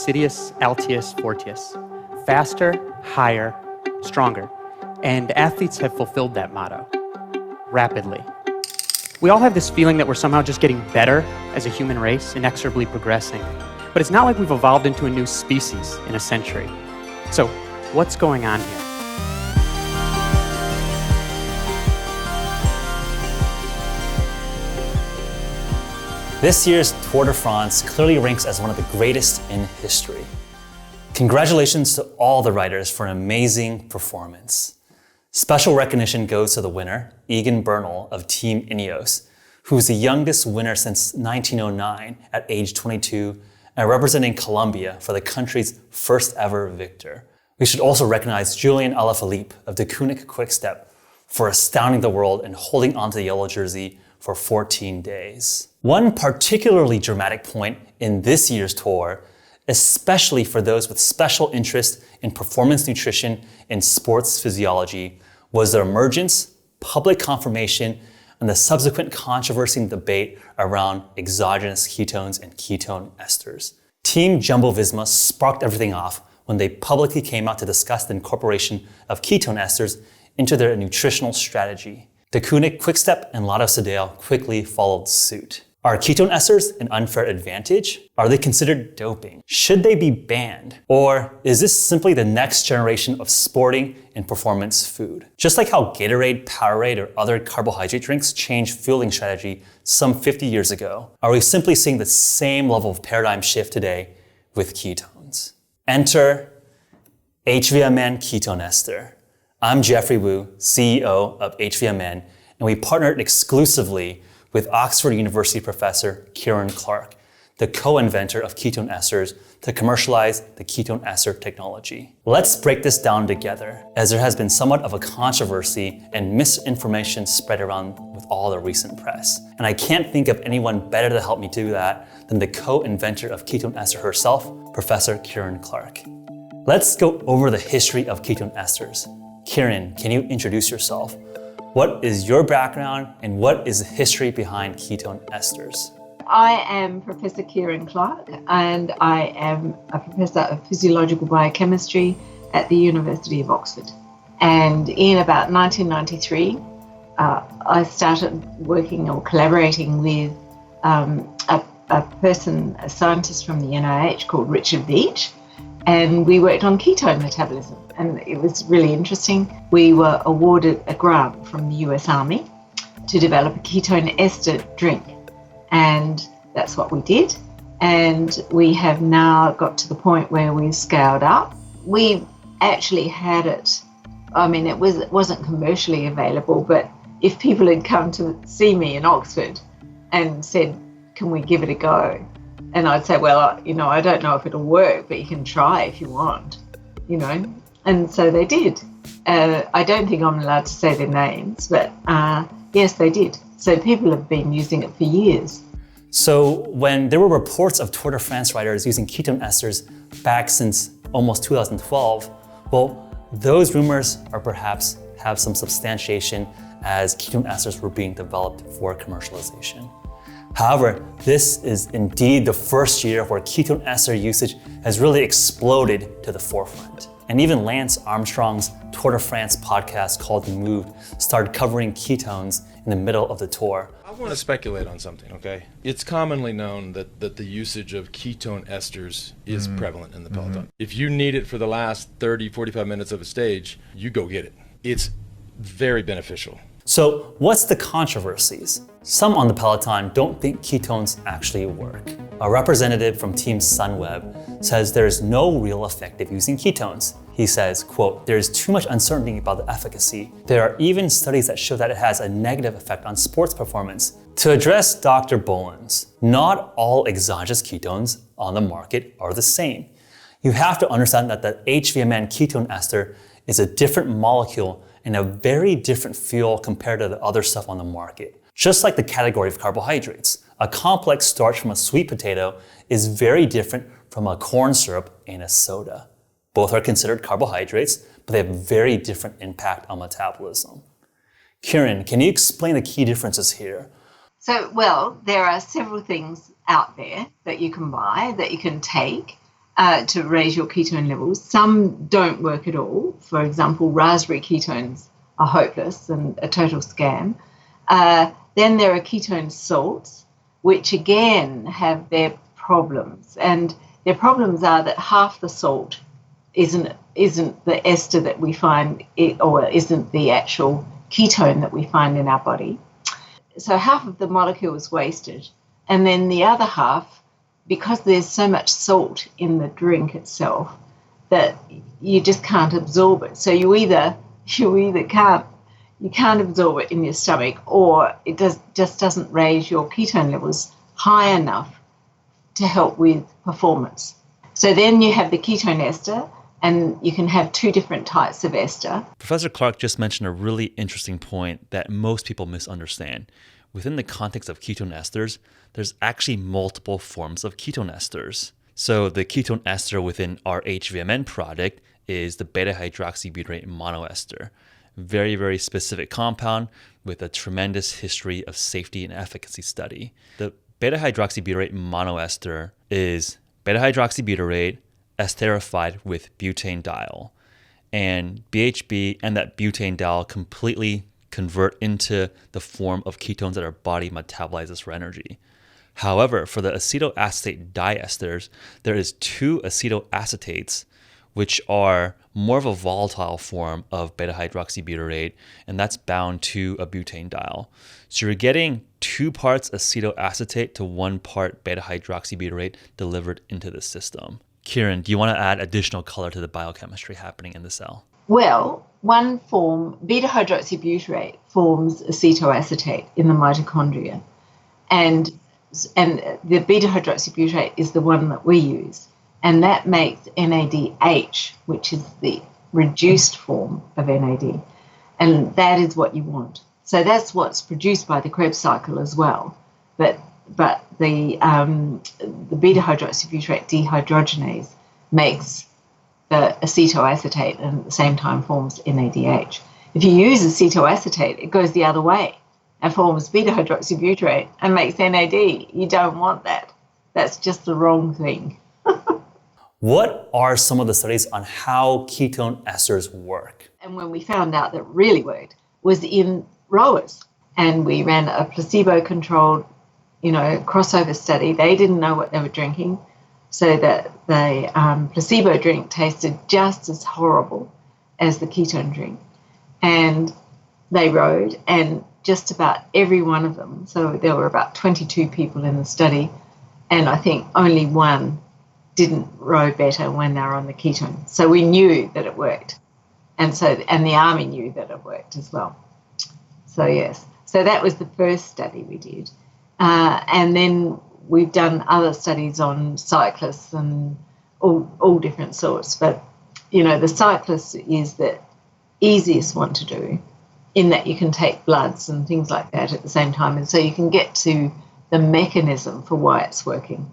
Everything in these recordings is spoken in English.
Insidious Altius Fortius. Faster, higher, stronger. And athletes have fulfilled that motto. Rapidly. We all have this feeling that we're somehow just getting better as a human race, inexorably progressing. But it's not like we've evolved into a new species in a century. So, what's going on here? This year's Tour de France clearly ranks as one of the greatest in history. Congratulations to all the riders for an amazing performance. Special recognition goes to the winner, Egan Bernal of Team Ineos, who is the youngest winner since 1909 at age 22 and representing Colombia for the country's first ever victor. We should also recognize Julian Alaphilippe of Deceuninck-Quickstep for astounding the world and holding onto the yellow jersey for 14 days. One particularly dramatic point in this year's tour, especially for those with special interest in performance nutrition and sports physiology, was the emergence, public confirmation, and the subsequent controversy and debate around exogenous ketones and ketone esters. Team Jumbo-Visma sparked everything off when they publicly came out to discuss the incorporation of ketone esters into their nutritional strategy. Deceuninck-Quickstep and Lotto-Soudal quickly followed suit. Are ketone esters an unfair advantage? Are they considered doping? Should they be banned? Or is this simply the next generation of sporting and performance food? Just like how Gatorade, Powerade, or other carbohydrate drinks changed fueling strategy some 50 years ago, are we simply seeing the same level of paradigm shift today with ketones? Enter HVMN Ketone Ester. I'm Jeffrey Wu, CEO of HVMN, and we partnered exclusively with Oxford University professor Kieran Clarke, the co-inventor of ketone esters, to commercialize the ketone ester technology. Let's break this down together, as there has been somewhat of a controversy and misinformation spread around with all the recent press. And I can't think of anyone better to help me do that than the co-inventor of ketone ester herself, Professor Kieran Clarke. Let's go over the history of ketone esters. Kieran, can you introduce yourself? What is your background and what is the history behind ketone esters? I am Professor Kieran Clarke and I am a professor of physiological biochemistry at the University of Oxford. And in about 1993, I started working or collaborating with a scientist from the NIH called Richard Beach, and we worked on ketone metabolism. And it was really interesting. We were awarded a grant from the US Army to develop a ketone ester drink. And that's what we did. And we have now got to the point where we've scaled up. We actually had it, it wasn't commercially available, but if people had come to see me in Oxford and said, can we give it a go? And I'd say, well, I don't know if it'll work, but you can try if you want, And so they did. I don't think I'm allowed to say their names, but yes, they did. So people have been using it for years. So when there were reports of Tour de France riders using ketone esters back since almost 2012, well, those rumors are perhaps have some substantiation as ketone esters were being developed for commercialization. However, this is indeed the first year where ketone ester usage has really exploded to the forefront. And even Lance Armstrong's Tour de France podcast called Moved started covering ketones in the middle of the tour. I want to speculate on something, okay? It's commonly known that the usage of ketone esters is prevalent in the peloton. If you need it for the last 30, 45 minutes of a stage, you go get it. It's very beneficial. So what's the controversies? Some on the peloton don't think ketones actually work. A representative from Team Sunweb says there is no real effect of using ketones. He says, quote, there is too much uncertainty about the efficacy. There are even studies that show that it has a negative effect on sports performance. To address Dr. Boland's, not all exogenous ketones on the market are the same. You have to understand that the HVMN ketone ester is a different molecule and a very different fuel compared to the other stuff on the market. Just like the category of carbohydrates, a complex starch from a sweet potato is very different from a corn syrup and a soda. Both are considered carbohydrates, but they have very different impact on metabolism. Kieran, can you explain the key differences here? So, well, there are several things out there that you can buy, that you can take, to raise your ketone levels. Some don't work at all. For example, raspberry ketones are hopeless and a total scam. Then there are ketone salts, which again have their problems. And their problems are that half the salt isn't the ester that we find, or isn't the actual ketone that we find in our body. So half of the molecule is wasted. And then the other half, because there's so much salt in the drink itself, that you just can't absorb it. So you either can't absorb it in your stomach, or it just doesn't raise your ketone levels high enough to help with performance. So then you have the ketone ester, and you can have two different types of ester. Professor Clarke just mentioned a really interesting point that most people misunderstand. Within the context of ketone esters, there's actually multiple forms of ketone esters. So the ketone ester within our HVMN product is the beta-hydroxybutyrate monoester. Very, very specific compound with a tremendous history of safety and efficacy study. The beta-hydroxybutyrate monoester is beta-hydroxybutyrate esterified with butanediol. And BHB and that butanediol completely convert into the form of ketones that our body metabolizes for energy. However, for the acetoacetate diesters, there is two acetoacetates, which are more of a volatile form of beta-hydroxybutyrate, and that's bound to a butanediol. So you're getting 2 parts acetoacetate to 1 part beta-hydroxybutyrate delivered into the system. Kieran, do you want to add additional color to the biochemistry happening in the cell? Well, one form, beta-hydroxybutyrate, forms acetoacetate in the mitochondria. And the beta-hydroxybutyrate is the one that we use. And that makes NADH, which is the reduced form of NAD. And that is what you want. So that's what's produced by the Krebs cycle as well. But the beta-hydroxybutyrate dehydrogenase makes the acetoacetate and at the same time forms NADH. If you use acetoacetate, it goes the other way and forms beta-hydroxybutyrate and makes NAD. You don't want that. That's just the wrong thing. What are some of the studies on how ketone esters work? And when we found out that it really worked was in rowers. And we ran a placebo-controlled, crossover study. They didn't know what they were drinking, so that the placebo drink tasted just as horrible as the ketone drink. And they rowed, and just about every one of them, so there were about 22 people in the study, and I think only one didn't row better when they were on the ketone. So we knew that it worked. And the army knew that it worked as well. So yes, so that was the first study we did. And then we've done other studies on cyclists and all different sorts. But, the cyclist is the easiest one to do, in that you can take bloods and things like that at the same time. And so you can get to the mechanism for why it's working.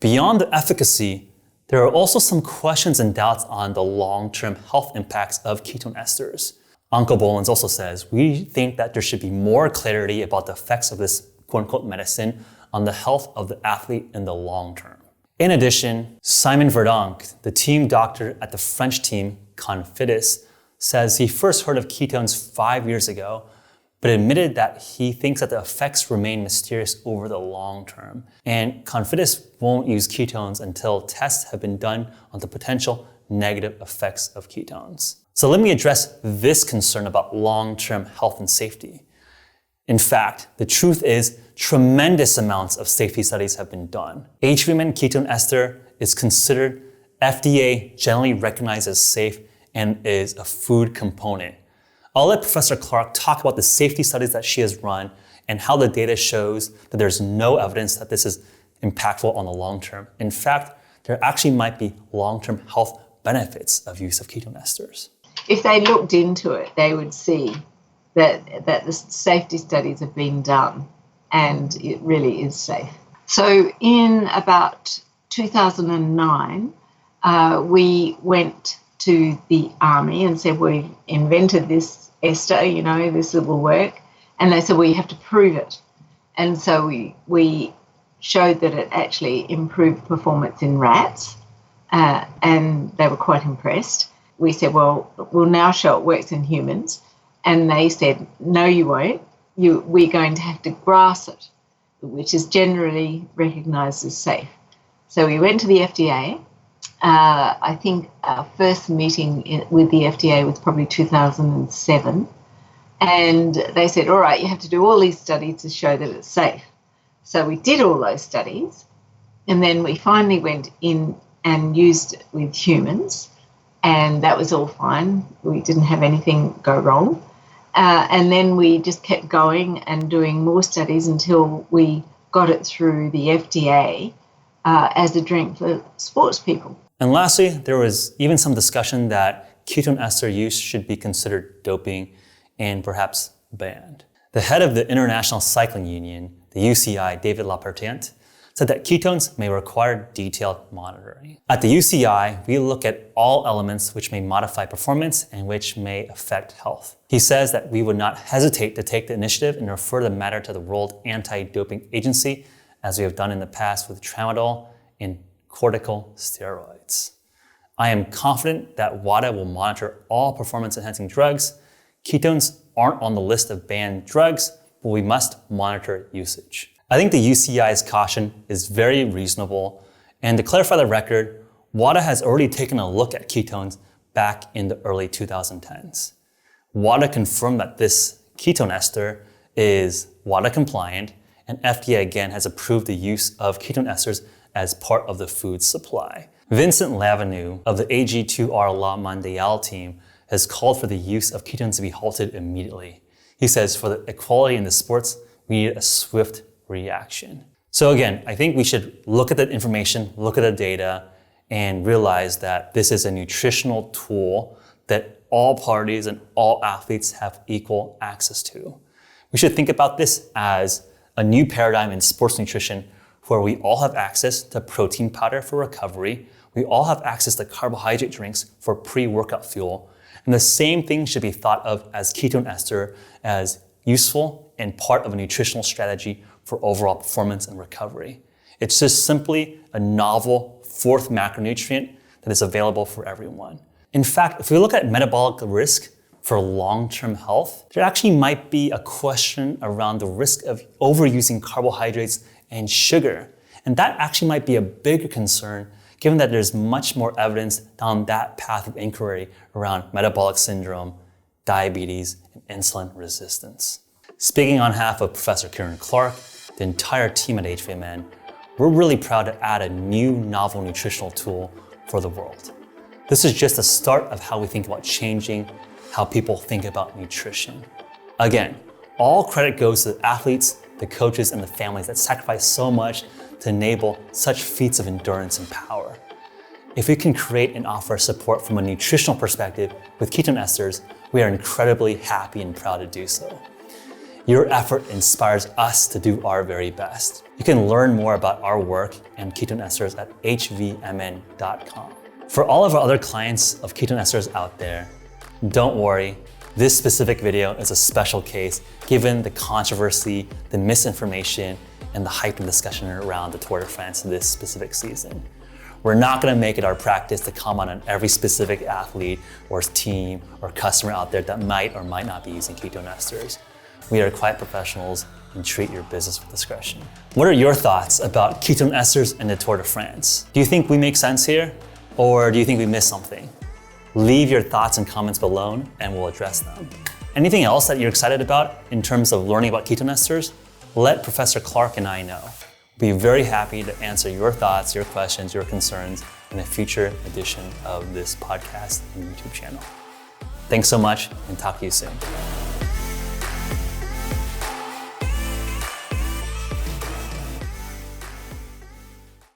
Beyond the efficacy, there are also some questions and doubts on the long-term health impacts of ketone esters. Uncle Bolins also says, we think that there should be more clarity about the effects of this quote-unquote medicine on the health of the athlete in the long term. In addition, Simon Verdonck, the team doctor at the French team Confidis, says he first heard of ketones 5 years ago, but admitted that he thinks that the effects remain mysterious over the long term. And Confidis won't use ketones until tests have been done on the potential negative effects of ketones. So let me address this concern about long-term health and safety. In fact, the truth is tremendous amounts of safety studies have been done. HVMN ketone ester is considered FDA generally recognized as safe and is a food component. I'll let Professor Clarke talk about the safety studies that she has run and how the data shows that there's no evidence that this is impactful on the long term. In fact, there actually might be long-term health benefits of use of ketone esters. If they looked into it, they would see that the safety studies have been done and it really is safe. So in about 2009, we went to the army and said, we've invented this ester, this will work. And they said, well, you have to prove it. And so we showed that it actually improved performance in rats. and they were quite impressed. We said, well, we'll now show it works in humans. And they said, no, you won't. We're going to have to grass it, which is generally recognised as safe. So we went to the FDA. I think our first meeting with the FDA was probably 2007. And they said, all right, you have to do all these studies to show that it's safe. So we did all those studies. And then we finally went in and used it with humans. And that was all fine. We didn't have anything go wrong. And then we just kept going and doing more studies until we got it through the FDA as a drink for sports people. And lastly, there was even some discussion that ketone ester use should be considered doping and perhaps banned. The head of the International Cycling Union, the UCI, David Lapertant, said that ketones may require detailed monitoring. At the UCI, we look at all elements which may modify performance and which may affect health. He says that we would not hesitate to take the initiative and refer the matter to the World Anti-Doping Agency, as we have done in the past with tramadol and corticosteroids. I am confident that WADA will monitor all performance-enhancing drugs. Ketones aren't on the list of banned drugs, but we must monitor usage. I think the UCI's caution is very reasonable, and to clarify the record, WADA has already taken a look at ketones back in the early 2010s. WADA confirmed that this ketone ester is WADA compliant, and FDA again has approved the use of ketone esters as part of the food supply. Vincent Lavenue of the AG2R La Mondiale team has called for the use of ketones to be halted immediately. He says for the equality in the sports, we need a swift reaction. So again, I think we should look at the information, look at the data, and realize that this is a nutritional tool that all parties and all athletes have equal access to. We should think about this as a new paradigm in sports nutrition where we all have access to protein powder for recovery, we all have access to carbohydrate drinks for pre-workout fuel, and the same thing should be thought of as ketone ester as useful and part of a nutritional strategy for overall performance and recovery. It's just simply a novel fourth macronutrient that is available for everyone. In fact, if we look at metabolic risk for long-term health, there actually might be a question around the risk of overusing carbohydrates and sugar. And that actually might be a bigger concern given that there's much more evidence down that path of inquiry around metabolic syndrome, diabetes, and insulin resistance. Speaking on behalf of Professor Kieran Clarke, the entire team at HVMN, we're really proud to add a new novel nutritional tool for the world. This is just the start of how we think about changing how people think about nutrition. Again, all credit goes to the athletes, the coaches, and the families that sacrifice so much to enable such feats of endurance and power. If we can create and offer support from a nutritional perspective with ketone esters, we are incredibly happy and proud to do so. Your effort inspires us to do our very best. You can learn more about our work and ketone esters at hvmn.com. For all of our other clients of ketone esters out there, don't worry, this specific video is a special case given the controversy, the misinformation, and the hype and discussion around the Tour de France this specific season. We're not gonna make it our practice to comment on every specific athlete or team or customer out there that might or might not be using ketone esters. We are quiet professionals and treat your business with discretion. What are your thoughts about ketone esters and the Tour de France? Do you think we make sense here? Or do you think we missed something? Leave your thoughts and comments below and we'll address them. Anything else that you're excited about in terms of learning about ketone esters? Let Professor Clarke and I know. We'll be very happy to answer your thoughts, your questions, your concerns in a future edition of this podcast and YouTube channel. Thanks so much and talk to you soon.